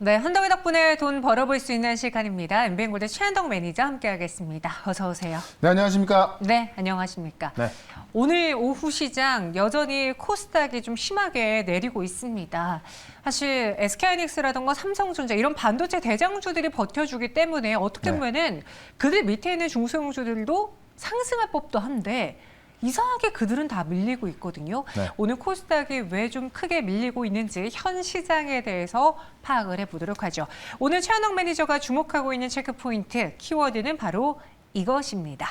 네, 한덕의 덕분에 돈 벌어볼 수 있는 시간입니다. MBN골드 최한덕 매니저 함께하겠습니다. 어서 오세요. 네, 안녕하십니까? 네, 안녕하십니까? 네. 오늘 오후 시장 여전히 코스닥이 좀 심하게 내리고 있습니다. 사실 SK하이닉스라던가 삼성전자 이런 반도체 대장주들이 버텨주기 때문에 어떻게 네. 보면은 그들 밑에 있는 중소형주들도 상승할 법도 한데 이상하게 그들은 다 밀리고 있거든요. 네. 오늘 코스닥이 왜 좀 크게 밀리고 있는지 현 시장에 대해서 파악을 해보도록 하죠. 오늘 최한덕 매니저가 주목하고 있는 체크포인트, 키워드는 바로 이것입니다.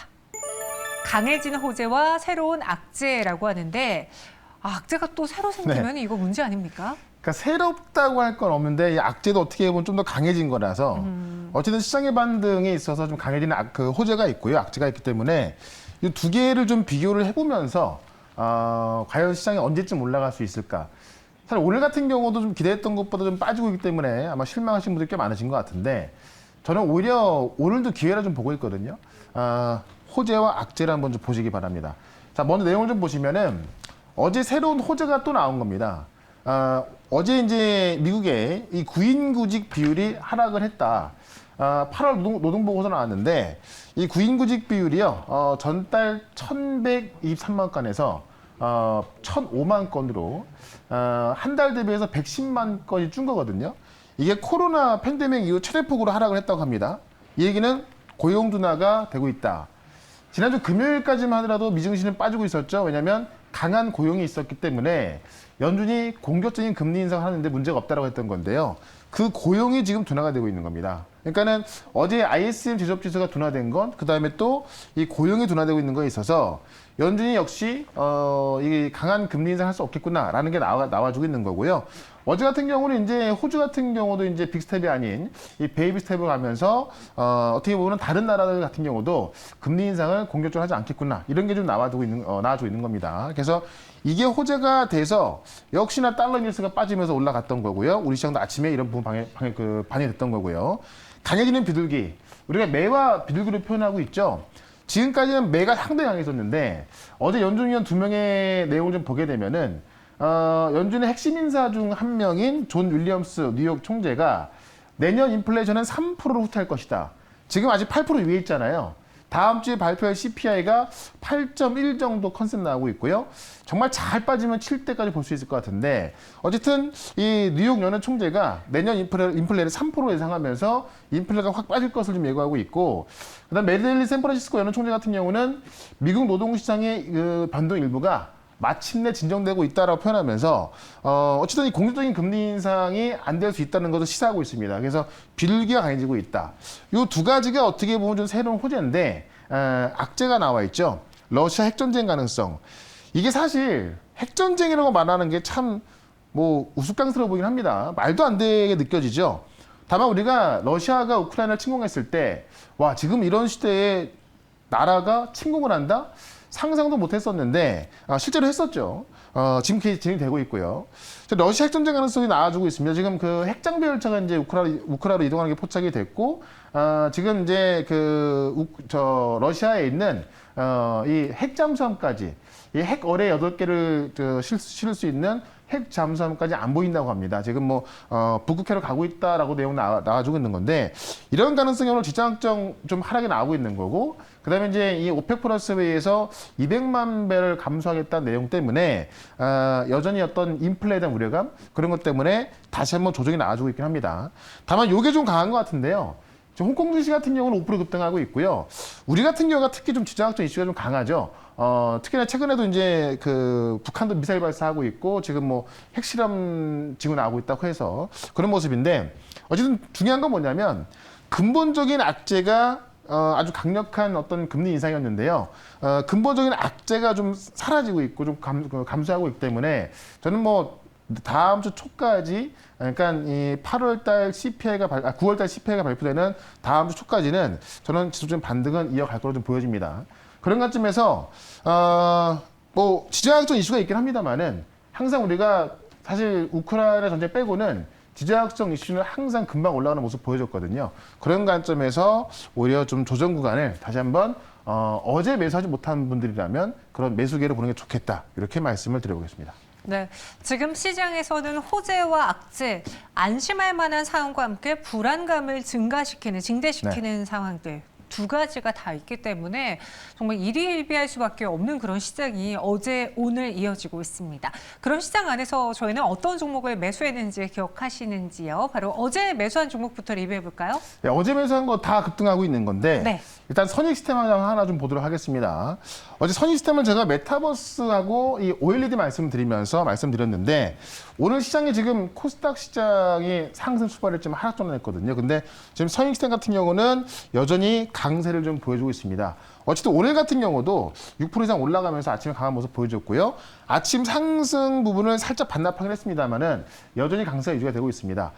강해진 호재와 새로운 악재라고 하는데 악재가 또 새로 생기면 이거 문제 아닙니까? 그러니까 새롭다고 할 건 없는데 이 악재도 어떻게 보면 좀 더 강해진 거라서 어쨌든 시장의 반등에 있어서 좀 강해지는 그 호재가 있고요. 악재가 있기 때문에 이 두 개를 좀 비교를 해보면서 과연 시장이 언제쯤 올라갈 수 있을까. 사실 오늘 같은 경우도 좀 기대했던 것보다 좀 빠지고 있기 때문에 아마 실망하신 분들이 꽤 많으신 것 같은데 저는 오히려 오늘도 기회라 좀 보고 있거든요. 호재와 악재를 한번 좀 보시기 바랍니다. 자, 먼저 내용을 좀 보시면은 어제 새로운 호재가 또 나온 겁니다. 어제 이제 미국의 이 구인구직 비율이 하락을 했다. 8월 노동보고서 나왔는데 이 구인구직 비율이요. 전달 1,123만 건에서 1,005만 건으로 한 달 대비해서 110만 건이 준 거거든요. 이게 코로나 팬데믹 이후 최대폭으로 하락을 했다고 합니다. 이 얘기는 고용 둔화가 되고 있다. 지난주 금요일까지만 하더라도 미증시는 빠지고 있었죠. 왜냐하면 강한 고용이 있었기 때문에 연준이 공격적인 금리 인상을 하는데 문제가 없다라고 했던 건데요. 그 고용이 지금 둔화가 되고 있는 겁니다. 그러니까는 어제 ISM 제조업지수가 둔화된 건 그다음에 또 이 고용이 둔화되고 있는 거에 있어서 연준이 역시 이 강한 금리 인상을 할 수 없겠구나라는 게 나와주고 있는 거고요. 어제 같은 경우는 이제 호주 같은 경우도 이제 빅스텝이 아닌 이 베이비 스텝을 가면서 어떻게 보면 다른 나라들 같은 경우도 금리 인상을 공격적으로 하지 않겠구나 이런 게 좀 나와주고 있는 겁니다. 그래서 이게 호재가 돼서 역시나 달러 인덱스가 빠지면서 올라갔던 거고요. 우리 시장도 아침에 이런 부분 반영됐던 거고요. 강해지는 비둘기. 우리가 매와 비둘기를 표현하고 있죠. 지금까지는 매가 상당히 강했었는데 어제 연준위원 2명의 내용을 좀 보게 되면은 연준의 핵심 인사 중 한 명인 존 윌리엄스 뉴욕 총재가 내년 인플레이션은 3%로 후퇴할 것이다. 지금 아직 8% 위에 있잖아요. 다음 주에 발표할 CPI가 8.1 정도 컨셉 나오고 있고요. 정말 잘 빠지면 7대까지 볼 수 있을 것 같은데 어쨌든 이 뉴욕 연은 총재가 내년 인플레를 3% 예상하면서 인플레가 확 빠질 것을 좀 예고하고 있고 그다음 메릴리 샌프란시스코 연은 총재 같은 경우는 미국 노동시장의 그 변동 일부가 마침내 진정되고 있다라고 표현하면서 어쨌든 이 공격적인 금리 인상이 안 될 수 있다는 것을 시사하고 있습니다. 그래서 비둘기가 강해지고 있다. 이 두 가지가 어떻게 보면 좀 새로운 호재인데 악재가 나와 있죠. 러시아 핵전쟁 가능성. 이게 사실 핵전쟁이라고 말하는 게 참 뭐 우스꽝스러워 보이긴 합니다. 말도 안 되게 느껴지죠. 다만 우리가 러시아가 우크라이나를 침공했을 때 와 지금 이런 시대에 나라가 침공을 한다? 상상도 못했었는데 실제로 했었죠. 지금 진행되고 있고요. 러시아 핵전쟁 가능성이 나와주고 있습니다. 지금 그 핵장비 열차가 이제 우크라이나로 이동하는 게 포착이 됐고 지금 이제 러시아에 있는 이 핵잠수함까지 이 핵 어뢰 8개를 실을 수 있는 핵 잠수함까지 안 보인다고 합니다. 지금 뭐 북극해로 가고 있다라고 내용 나와주고 있는 건데 이런 가능성이 오늘 지정학적 좀 하락이 나오고 있는 거고 그다음에 이제 이 오펙 플러스 회의에서 200만 배를 감소하겠다는 내용 때문에 여전히 어떤 인플레에 대한 우려감 그런 것 때문에 다시 한번 조정이 나와주고 있긴 합니다. 다만 이게 좀 강한 것 같은데요. 홍콩 증시 같은 경우는 5% 급등하고 있고요. 우리 같은 경우가 특히 좀 지정학적 이슈가 좀 강하죠. 특히나 최근에도 이제 그 북한도 미사일 발사하고 있고 지금 뭐 핵실험 지금 나오고 있다고 해서 그런 모습인데 어쨌든 중요한 건 뭐냐면 근본적인 악재가 아주 강력한 어떤 금리 인상이었는데요. 근본적인 악재가 좀 사라지고 있고 좀 감소하고 있기 때문에 저는 뭐 다음 주 초까지 그러니까 이 9월달 CPI가 발표되는 다음 주 초까지는 저는 지수적인 반등은 이어갈 거로 좀 보여집니다. 그런 관점에서 뭐 지정학적 이슈가 있긴 합니다만은 항상 우리가 사실 우크라이나 전쟁 빼고는 지정학적 이슈는 항상 금방 올라가는 모습 보여줬거든요. 그런 관점에서 오히려 좀 조정 구간을 다시 한번 어제 매수하지 못한 분들이라면 그런 매수 기회를 보는 게 좋겠다. 이렇게 말씀을 드려보겠습니다. 네, 지금 시장에서는 호재와 악재, 안심할 만한 사항과 함께 불안감을 증대시키는 상황들. 두 가지가 다 있기 때문에 정말 일희일비할 수밖에 없는 그런 시장이 어제 오늘 이어지고 있습니다. 그런 시장 안에서 저희는 어떤 종목을 매수했는지 기억하시는지요? 바로 어제 매수한 종목부터 리뷰해 볼까요? 네, 어제 매수한 거 다 급등하고 있는 건데 네. 일단 선익시스템 하나 좀 보도록 하겠습니다. 어제 선익시스템을 제가 메타버스하고 이 OLED 말씀드렸는데 오늘 시장이 지금 코스닥 시장이 상승 출발했지만 하락 전환했거든요. 근데 지금 선익시스템 같은 경우는 여전히 강세를 좀 보여주고 있습니다. 어쨌든 오늘 같은 경우도 6% 이상 올라가면서 아침에 강한 모습 보여줬고요. 아침 상승 부분을 살짝 반납하긴 했습니다만은 여전히 강세가 유지가 되고 있습니다.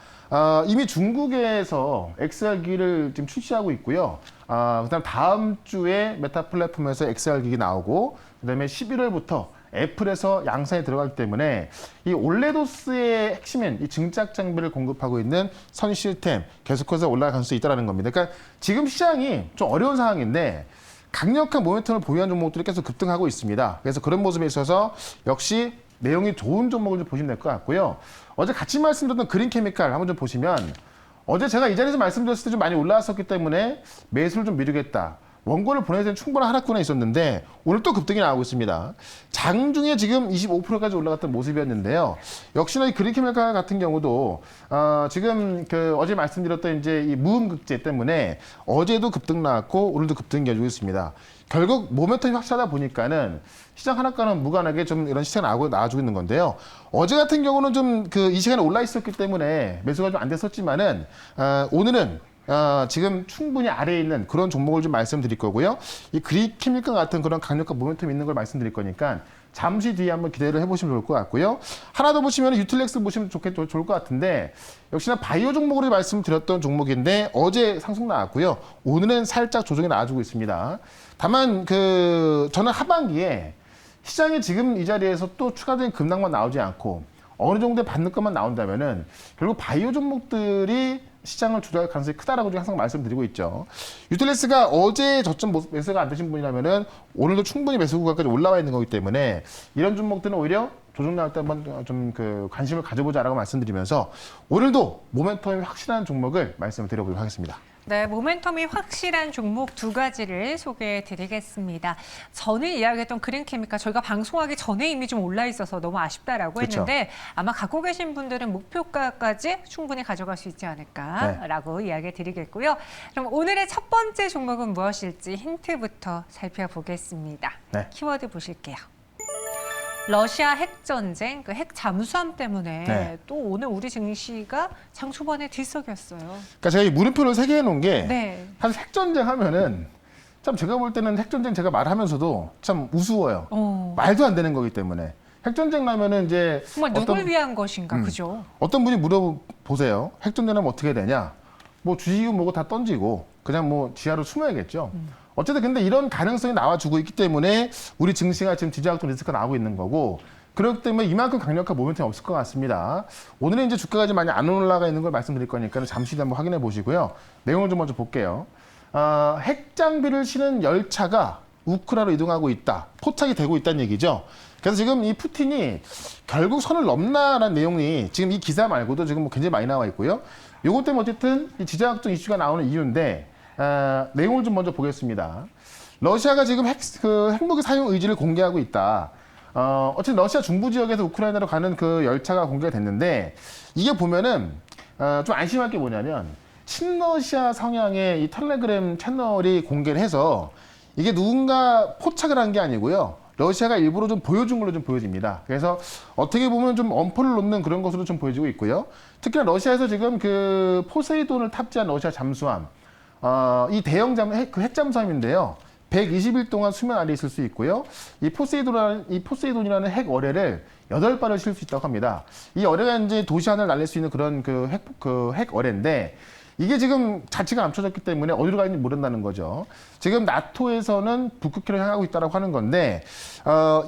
이미 중국에서 XR 기기를 지금 출시하고 있고요. 그다음 다음 주에 메타 플랫폼에서 XR 기기 나오고 그다음에 11월부터 애플에서 양산에 들어가기 때문에 이 올레도스의 핵심인 이 증작 장비를 공급하고 있는 선 시스템 계속해서 올라갈 가능성이 있다는 겁니다. 그러니까 지금 시장이 좀 어려운 상황인데 강력한 모멘텀을 보유한 종목들이 계속 급등하고 있습니다. 그래서 그런 모습에 있어서 역시 내용이 좋은 종목을 좀 보시면 될 것 같고요. 어제 같이 말씀드렸던 그린케미칼 한번 좀 보시면 어제 제가 이 자리에서 말씀드렸을 때 좀 많이 올라왔었기 때문에 매수를 좀 미루겠다. 원고를 보내야 되는 충분한 하락권에 있었는데 오늘 또 급등이 나오고 있습니다. 장중에 지금 25%까지 올라갔던 모습이었는데요. 역시나 이 그린케미칼 같은 경우도 지금 어제 말씀드렸던 이제 이 무음극재 때문에 어제도 급등 나왔고 오늘도 급등이 이어지고 있습니다. 결국 모멘텀이 확실하다 보니까는 시장 하락과는 무관하게 좀 이런 시세가 나와주고 있는 건데요. 어제 같은 경우는 좀 이 시간에 올라 있었기 때문에 매수가 좀 안 됐었지만은 오늘은 지금 충분히 아래에 있는 그런 종목을 좀 말씀드릴 거고요. 이 그린케미칼 같은 그런 강력한 모멘텀 있는 걸 말씀드릴 거니까 잠시 뒤에 한번 기대를 해보시면 좋을 것 같고요. 하나 더 보시면 유틸렉스 보시면 좋을 것 같은데 역시나 바이오 종목으로 말씀드렸던 종목인데 어제 상승 나왔고요. 오늘은 살짝 조정이 나와주고 있습니다. 다만 저는 하반기에 시장이 지금 이 자리에서 또 추가적인 급락만 나오지 않고 어느 정도의 받는 것만 나온다면은 결국 바이오 종목들이 시장을 주도할 가능성이 크다라고 항상 말씀드리고 있죠. 유틸렉스가 어제 저점 매수가 안 되신 분이라면은 오늘도 충분히 매수 구간까지 올라와 있는 거기 때문에 이런 종목들은 오히려 조정 나올 때 한번 좀 관심을 가져보자라고 말씀드리면서 오늘도 모멘텀이 확실한 종목을 말씀을 드려보도록 하겠습니다. 네, 모멘텀이 확실한 종목 두 가지를 소개해 드리겠습니다. 전에 이야기했던 그린케미칼 저희가 방송하기 전에 이미 좀 올라 있어서 너무 아쉽다라고 그렇죠. 했는데 아마 갖고 계신 분들은 목표가까지 충분히 가져갈 수 있지 않을까라고 이야기 드리겠고요. 그럼 오늘의 첫 번째 종목은 무엇일지 힌트부터 살펴보겠습니다. 네. 키워드 보실게요. 러시아 핵전쟁, 그 핵 잠수함 때문에 네. 또 오늘 우리 증시가 장 초반에 뒤섞였어요. 그러니까 제가 이 물음표를 3개 해놓은 게 네. 사실 핵전쟁 하면은 참 제가 볼 때는 핵전쟁 제가 말하면서도 참 우스워요. 말도 안 되는 거기 때문에. 핵전쟁 나면은 이제 정말 누굴 위한 것인가, 그죠? 어떤 분이 물어보세요. 핵전쟁 하면 어떻게 되냐? 뭐 주식이고 뭐고 다 던지고 그냥 뭐 지하로 숨어야겠죠. 어쨌든 근데 이런 가능성이 나와주고 있기 때문에 우리 증시가 지금 지지학적 리스크가 나오고 있는 거고 그렇기 때문에 이만큼 강력한 모멘텀이 없을 것 같습니다. 오늘은 이제 주가가 좀 많이 안 올라가 있는 걸 말씀드릴 거니까 잠시 뒤에 한번 확인해 보시고요. 내용을 좀 먼저 볼게요. 핵 장비를 실은 열차가 우크라로 이동하고 있다. 포착이 되고 있다는 얘기죠. 그래서 지금 이 푸틴이 결국 선을 넘나라는 내용이 지금 이 기사 말고도 지금 뭐 굉장히 많이 나와 있고요. 요것 때문에 어쨌든 이 지정학적 이슈가 나오는 이유인데 내용을 좀 먼저 보겠습니다. 러시아가 지금 핵무기 사용 의지를 공개하고 있다. 어쨌든 러시아 중부 지역에서 우크라이나로 가는 그 열차가 공개가 됐는데 이게 보면은 좀 안심할 게 뭐냐면 친러시아 성향의 이 텔레그램 채널이 공개를 해서 이게 누군가 포착을 한 게 아니고요. 러시아가 일부러 좀 보여준 걸로 좀 보여집니다. 그래서 어떻게 보면 좀 엄포를 놓는 그런 것으로 좀 보여지고 있고요. 특히나 러시아에서 지금 그 포세이돈을 탑재한 러시아 잠수함, 이 대형 핵잠수함인데요. 120일 동안 수면 아래 있을 수 있고요. 이 포세이돈이라는 핵 어뢰를 8발을 실 수 있다고 합니다. 이 어뢰가 이제 도시 하나를 날릴 수 있는 그런 핵 어뢰인데 이게 지금 자치가 감춰졌기 때문에 어디로 가는지 모른다는 거죠. 지금 나토에서는 북극해를 향하고 있다고 하는 건데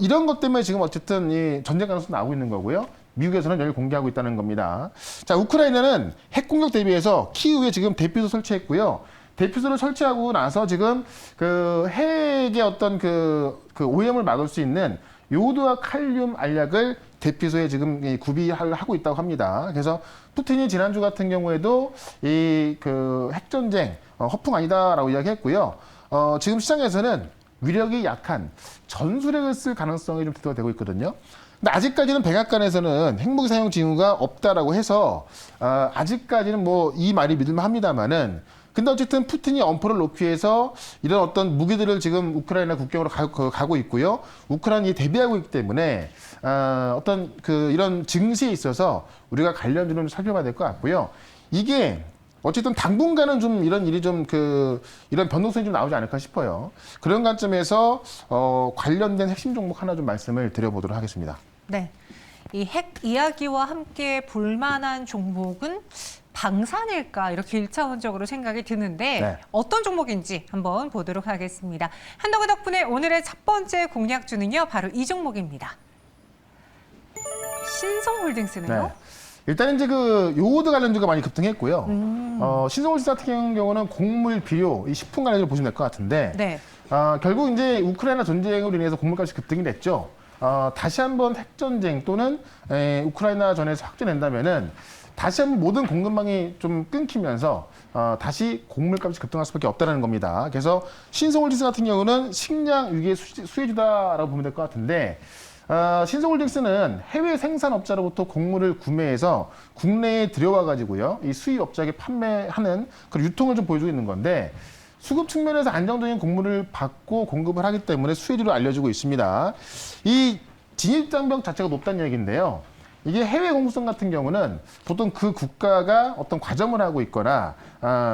이런 것 때문에 지금 어쨌든 이 전쟁 가능성이 나오고 있는 거고요. 미국에서는 여기 공개하고 있다는 겁니다. 자, 우크라이나는 핵 공격 대비해서 키우에 지금 대피소 설치했고요. 대피소를 설치하고 나서 지금 그 핵의 어떤 그 오염을 막을 수 있는 요오드와 칼륨 알약을 대피소에 지금 구비하고 있다고 합니다. 그래서 푸틴이 지난주 같은 경우에도 이 그 핵전쟁 허풍 아니다라고 이야기했고요. 지금 시장에서는 위력이 약한 전술핵을 쓸 가능성이 좀 대두가 되고 있거든요. 근데 아직까지는 백악관에서는 핵무기 사용 징후가 없다라고 해서 아직까지는 뭐 이 말이 믿을만합니다만은 근데 어쨌든 푸틴이 엄포를 놓기 위해서 이런 어떤 무기들을 지금 우크라이나 국경으로 가고 있고요. 우크라이나에 대비하고 있기 때문에 어떤 그 이런 증시에 있어서 우리가 관련주는 좀 살펴봐야 될 것 같고요. 이게 어쨌든 당분간은 좀 이런 일이 좀 이런 변동성이 좀 나오지 않을까 싶어요. 그런 관점에서 관련된 핵심 종목 하나 좀 말씀을 드려보도록 하겠습니다. 네. 이 핵 이야기와 함께 볼만한 종목은 방산일까 이렇게 일차원적으로 생각이 드는데 네. 어떤 종목인지 한번 보도록 하겠습니다. 한덕구 덕분에 오늘의 첫 번째 공략주는요. 바로 이 종목입니다. 신성홀딩스는요? 네. 일단 이제 그 요오드 관련주가 많이 급등했고요. 신성홀딩스 같은 경우는 곡물, 비료, 이 식품 관련주를 보시면 될 것 같은데 네. 결국 이제 우크라이나 전쟁으로 인해서 곡물값이 급등이 됐죠. 다시 한번 핵전쟁 또는 우크라이나 전에서 확전된다면은 다시 한번 모든 공급망이 좀 끊기면서 다시 곡물값이 급등할 수밖에 없다는 겁니다. 그래서 신성홀딩스 같은 경우는 식량 위기의 수혜주다라고 보면 될 것 같은데 신성홀딩스는 해외 생산업자로부터 곡물을 구매해서 국내에 들여와 가지고요 이 수입업자에게 판매하는 그런 유통을 좀 보여주고 있는 건데 수급 측면에서 안정적인 곡물을 받고 공급을 하기 때문에 수혜주로 알려지고 있습니다. 이 진입장벽 자체가 높다는 얘기인데요. 이게 해외 공급선 같은 경우는 보통 그 국가가 어떤 과점을 하고 있거나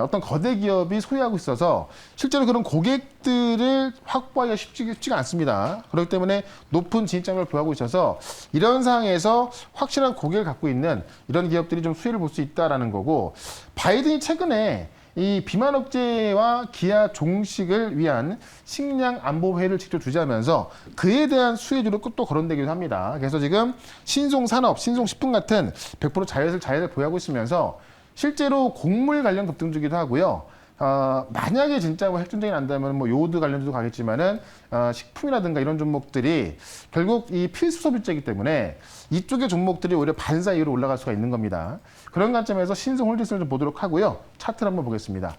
어떤 거대 기업이 소유하고 있어서 실제로 그런 고객들을 확보하기가 쉽지가 않습니다. 그렇기 때문에 높은 진입장벽을 보유하고 있어서 이런 상황에서 확실한 고객을 갖고 있는 이런 기업들이 좀 수혜를 볼 수 있다라는 거고 바이든이 최근에 이 비만 억제와 기아 종식을 위한 식량 안보회를 직접 주재하면서 그에 대한 수혜주로 또 거론되기도 합니다. 그래서 지금 신송산업, 신송식품 같은 100% 자회사를 보유하고 있으면서 실제로 곡물 관련 급등주기도 하고요. 만약에 진짜 뭐 핵전쟁이 난다면 뭐 요오드 관련주도 가겠지만은 식품이라든가 이런 종목들이 결국 이 필수 소비재이기 때문에 이쪽의 종목들이 오히려 반사 이후로 올라갈 수가 있는 겁니다. 그런 관점에서 신성홀딩스를 좀 보도록 하고요. 차트를 한번 보겠습니다.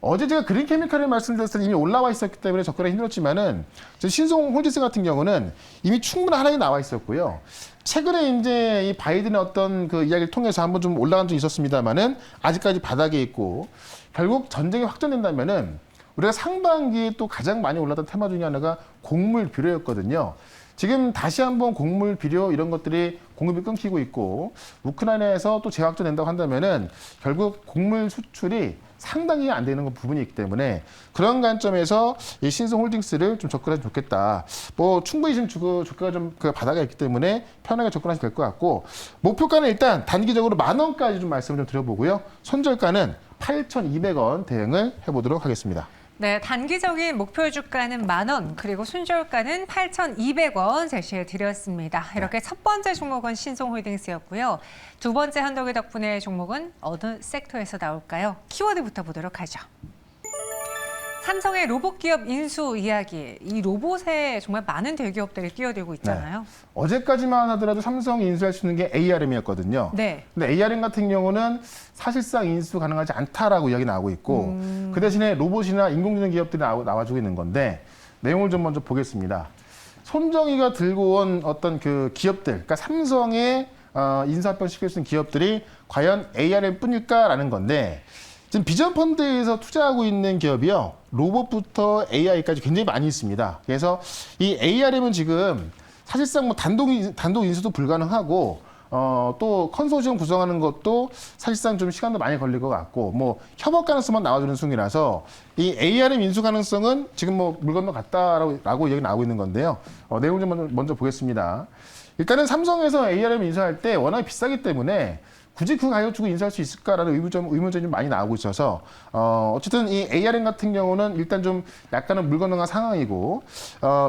어제 제가 그린케미칼을 말씀드렸을 때 이미 올라와 있었기 때문에 접근하기 힘들었지만은 신성홀딩스 같은 경우는 이미 충분한 하락이 나와 있었고요. 최근에 이제 이 바이든의 어떤 그 이야기를 통해서 한번 좀 올라간 적이 있었습니다만은 아직까지 바닥에 있고 결국 전쟁이 확전된다면은 우리가 상반기에 또 가장 많이 올랐던 테마 중에 하나가 곡물 비료였거든요. 지금 다시 한번 곡물 비료 이런 것들이 공급이 끊기고 있고 우크라이나에서 또 재확전된다고 한다면은 결국 곡물 수출이 상당히 안 되는 부분이 있기 때문에 그런 관점에서 이 신성홀딩스를 좀 접근하면 좋겠다. 뭐 충분히 지금 주가가 좀 그 바닥에 있기 때문에 편하게 접근하시면 될 것 같고 목표가는 일단 단기적으로 10,000원까지 좀 말씀을 좀 드려보고요. 손절가는 8,200원 대응을 해보도록 하겠습니다. 네, 단기적인 목표 주가는 10,000원, 그리고 순저가는 8,200원 제시해 드렸습니다. 이렇게 첫 번째 종목은 신성홀딩스였고요. 두 번째 한덕의 덕분에 종목은 어느 섹터에서 나올까요? 키워드부터 보도록 하죠. 삼성의 로봇 기업 인수 이야기. 이 로봇에 정말 많은 대기업들이 뛰어들고 있잖아요. 네. 어제까지만 하더라도 삼성이 인수할 수 있는 게 ARM이었거든요. 네. 근데 ARM 같은 경우는 사실상 인수 가능하지 않다라고 이야기 나오고 있고 그 대신에 로봇이나 인공지능 기업들이 나와주고 있는 건데 내용을 좀 먼저 보겠습니다. 손정희가 들고 온 어떤 그 기업들, 그러니까 삼성의 인수 합병시킬 수 있는 기업들이 과연 ARM뿐일까라는 건데 지금 비전 펀드에서 투자하고 있는 기업이요. 로봇부터 AI까지 굉장히 많이 있습니다. 그래서 이 ARM은 지금 사실상 뭐 단독 인수도 불가능하고 또 컨소시엄 구성하는 것도 사실상 좀 시간도 많이 걸릴 것 같고 뭐 협업 가능성만 나와주는 순이라서 이 ARM 인수 가능성은 지금 뭐 물 건너 갔다라고 얘기 나오고 있는 건데요. 내용 좀 먼저 보겠습니다. 일단은 삼성에서 ARM 인수할 때 워낙 비싸기 때문에 굳이 그 가격 주고 인수할 수 있을까라는 의문점이 좀 많이 나오고 있어서 어쨌든 이 ARM 같은 경우는 일단 좀 약간은 물 건너간 상황이고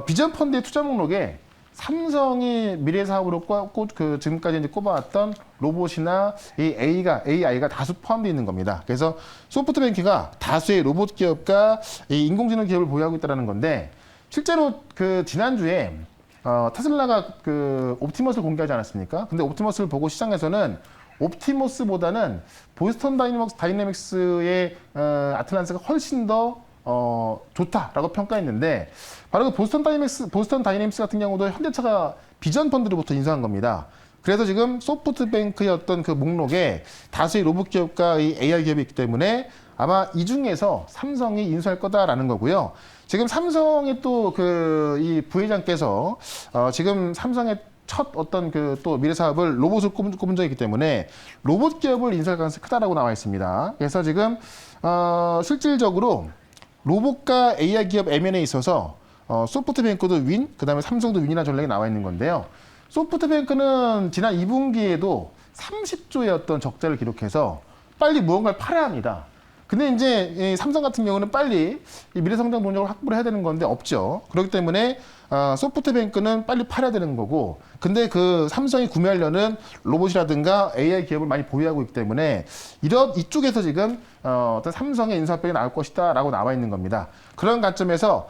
비전 펀드의 투자 목록에 삼성이 미래 사업으로 지금까지 이제 꼽아왔던 로봇이나 이 AI가 다수 포함되어 있는 겁니다. 그래서 소프트뱅크가 다수의 로봇 기업과 이 인공지능 기업을 보유하고 있다는 건데 실제로 그 지난주에 테슬라가 그 옵티머스를 공개하지 않았습니까? 근데 옵티머스를 보고 시장에서는 옵티머스보다는 보스턴 다이내믹스의 아틀란스가 훨씬 더 좋다라고 평가했는데 바로 그 보스턴 다이내믹스 같은 경우도 현대차가 비전 펀드로부터 인수한 겁니다. 그래서 지금 소프트뱅크의 어떤 그 목록에 다수의 로봇 기업과 이 AR 기업이 있기 때문에 아마 이 중에서 삼성이 인수할 거다라는 거고요. 지금 삼성의 또 그 이 부회장께서 지금 삼성의 첫 어떤 그 또 미래 사업을 로봇을 꼽은 적이 있기 때문에 로봇 기업을 인수할 가능성이 크다라고 나와 있습니다. 그래서 지금 실질적으로 로봇과 AR 기업 M&A에 있어서 소프트뱅크도 윈, 그다음에 삼성도 윈이라는 전략이 나와 있는 건데요. 소프트뱅크는 지난 2분기에도 30조의 어떤 적자를 기록해서 빨리 무언가를 팔아야 합니다. 근데 이제 이 삼성 같은 경우는 빨리 이 미래성장 동력을 확보를 해야 되는 건데 없죠. 그렇기 때문에 소프트뱅크는 빨리 팔아야 되는 거고, 근데 그 삼성이 구매하려는 로봇이라든가 AI 기업을 많이 보유하고 있기 때문에 이쪽에서 지금 어떤 삼성의 인수합병이 나올 것이다라고 나와 있는 겁니다. 그런 관점에서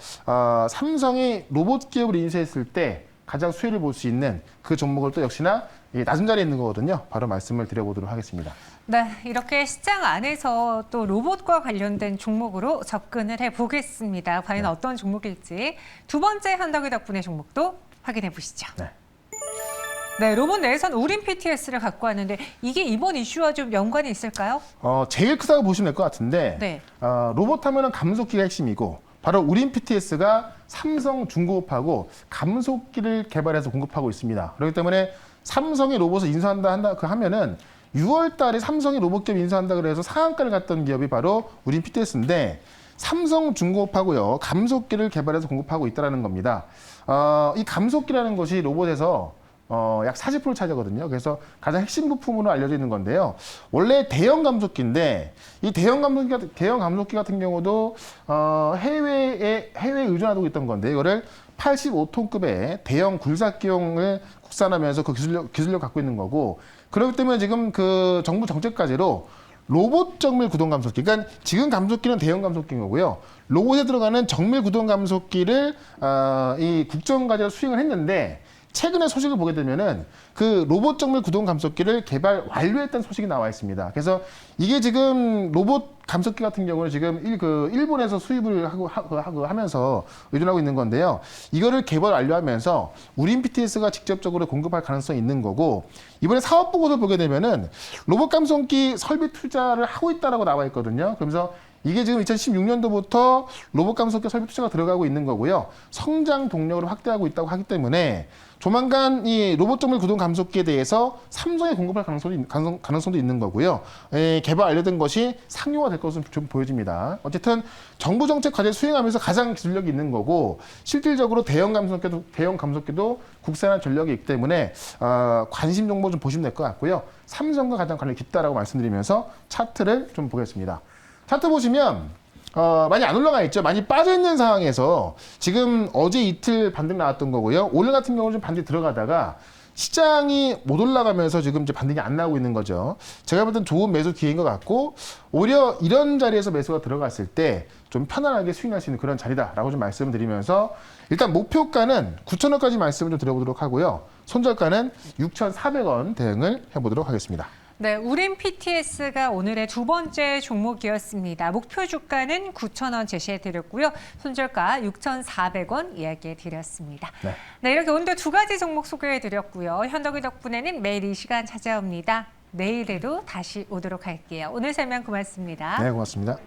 삼성이 로봇 기업을 인수했을 때 가장 수혜를 볼 수 있는 그 종목을 또 역시나 낮은 자리에 있는 거거든요. 바로 말씀을 드려보도록 하겠습니다. 네, 이렇게 시장 안에서 또 로봇과 관련된 종목으로 접근을 해보겠습니다. 과연 네. 어떤 종목일지 두 번째 한덕이 덕분의 종목도 확인해 보시죠. 네. 네, 로봇 내에선 우린 PTS를 갖고 왔는데 이게 이번 이슈와 좀 연관이 있을까요? 제일 크다고 보시면 될 것 같은데 네. 로봇 하면은 감속기가 핵심이고 바로 우린 PTS가 삼성 중공업하고 감속기를 개발해서 공급하고 있습니다. 그렇기 때문에 삼성이 로봇을 인수한다 하면은 6월 달에 삼성이 로봇 기업 인수한다 그래서 상한가를 갔던 기업이 바로 우린 PTS인데 삼성 중공업하고요 감속기를 개발해서 공급하고 있다는 겁니다. 이 감속기라는 것이 로봇에서 약 40% 차지하거든요. 그래서 가장 핵심 부품으로 알려져 있는 건데요. 원래 대형 감속기인데 이 대형 감속기 같은 경우도 해외에 의존하고 있던 건데 이거를 85톤급의 대형 굴삭기용을 국산하면서 그 기술력 갖고 있는 거고, 그렇기 때문에 지금 그 정부 정책 과제로 로봇 정밀 구동 감속기, 그러니까 지금 감속기는 대형 감속기인 거고요. 로봇에 들어가는 정밀 구동 감속기를 이 국정 과제로 수행을 했는데 최근에 소식을 보게 되면은 그 로봇 정밀 구동 감속기를 개발 완료했다는 소식이 나와 있습니다. 그래서 이게 지금 로봇 감속기 같은 경우는 지금 일본에서 수입을 하면서 의존하고 있는 건데요. 이거를 개발 완료하면서 우린 PTS가 직접적으로 공급할 가능성이 있는 거고, 이번에 사업 보고서를 보게 되면은 로봇 감속기 설비 투자를 하고 있다라고 나와 있거든요. 그러면서 이게 지금 2016년도부터 로봇 감속기 설비 투자가 들어가고 있는 거고요. 성장 동력을 확대하고 있다고 하기 때문에 조만간 이 로봇 정밀 구동 감속기에 대해서 삼성에 공급할 가능성도 있는 거고요. 개발 완료된 것이 상용화 될 것으로 좀 보여집니다. 어쨌든 정부 정책 과제 수행하면서 가장 기술력이 있는 거고, 실질적으로 대형 감속기도 국산화 전력이 있기 때문에 관심 정보 좀 보시면 될 것 같고요. 삼성과 가장 관련이 깊다라고 말씀드리면서 차트를 좀 보겠습니다. 차트 보시면 많이 안 올라가 있죠. 많이 빠져 있는 상황에서 지금 어제 이틀 반등 나왔던 거고요. 오늘 같은 경우는 좀 반등이 들어가다가 시장이 못 올라가면서 지금 이제 반등이 안 나오고 있는 거죠. 제가 볼 땐 좋은 매수 기회인 것 같고, 오히려 이런 자리에서 매수가 들어갔을 때 좀 편안하게 스윙할 수 있는 그런 자리다라고 좀 말씀을 드리면서 일단 목표가는 9,000원까지 말씀을 좀 드려보도록 하고요. 손절가는 6,400원 대응을 해보도록 하겠습니다. 네, 우린 PTS가 오늘의 두 번째 종목이었습니다. 목표 주가는 9,000원 제시해드렸고요. 손절가 6,400원 이야기해드렸습니다. 네, 이렇게 오늘도 두 가지 종목 소개해드렸고요. 현덕이 덕분에는 매일 이 시간 찾아옵니다. 내일에도 다시 오도록 할게요. 오늘 설명 고맙습니다. 네, 고맙습니다.